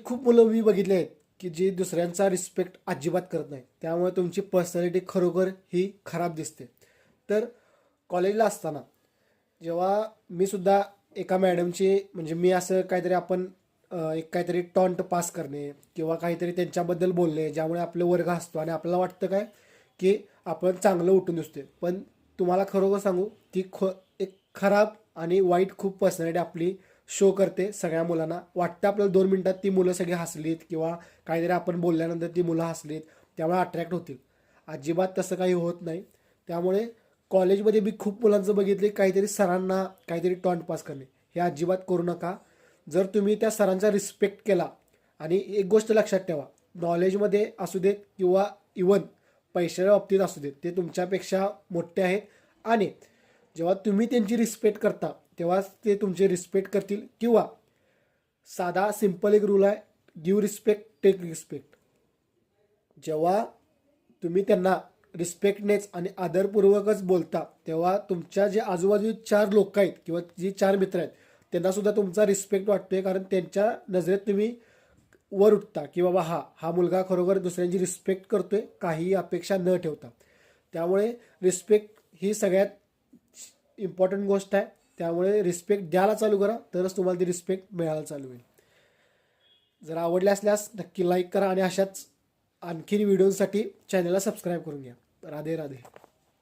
खूप मुलं मी बघितले आहेत की जे दुसऱ्यांचा रिस्पेक्ट अजिबात करत नाही, त्यामुळे तुमची पर्सनॅलिटी खरोखर ही खराब दिसते. तर कॉलेजला असताना जेव्हा मी सुद्धा एका मॅडमची म्हणजे मी असं काहीतरी आपण एक काहीतरी टॉन्ट पास करणे किंवा काहीतरी त्यांच्याबद्दल बोलणे ज्यामुळे आपलं वर्ग हसतो आणि आपल्याला वाटतं काय की आपण चांगलं उठून दिसतोय. पण तुम्हाला खरोखर सांगू ती एक खराब आणि वाईट खूप पर्सनॅलिटी आपली शो करते. सगळ्या मुलांना वाटतं आपल्याला 2 मिनिटात ती मुलं सगळी हसलीत किंवा काहीतरी आपण बोलल्यानंतर ती मुलं हसलीत त्यामुळे अट्रॅक्ट होतील. अजिबात तसं काही होत नाही. त्यामुळे कॉलेजमध्ये मी खूप मुलांचं बघितले काहीतरी सरांना काहीतरी टॉन्ट पास करणे, हे अजिबात करू नका. जर तुम्ही त्या सरांचा रिस्पेक्ट केला आणि एक गोष्ट लक्षात ठेवा, नॉलेजमध्ये असू देत किंवा इवन पैशाच्या बाबतीत असू देत, ते तुमच्यापेक्षा मोठे आहेत आणि जेव्हा तुम्ही त्यांची रिस्पेक्ट करता तेव्हाच ते तुमची रिस्पेक्ट करतील. किंवा साधा सिंपल एक रूल आहे, गिव्ह रिस्पेक्ट टेक रिस्पेक्ट. जेव्हा तुम्ही त्यांना रिस्पेक्टनेच आणि आदरपूर्वकच बोलता तेव्हा तुमच्या जे आजूबाजू 4 लोक आहेत किंवा जी 4 मित्र आहेत त्यांना सुद्धा तुमचा रिस्पेक्ट वाटतोय, कारण त्यांच्या नजरेत तुम्ही वर उठता की बाबा हा मुलगा खरोखर दुसऱ्यांची रिस्पेक्ट करतोय काही अपेक्षा न ठेवता. त्यामुळे रिस्पेक्ट ही सगळ्यात इम्पॉर्टंट गोष्ट आहे. त्यामुळे रिस्पेक्ट द्यायला चालू करा, तरच तुम्हाला ती रिस्पेक्ट मिळायला चालू होईल. जर आवडले असल्यास नक्की लाईक करा आणि अशाच आणखीन व्हिडिओसाठी चॅनलला सबस्क्राईब करून घ्या. राधे राधे.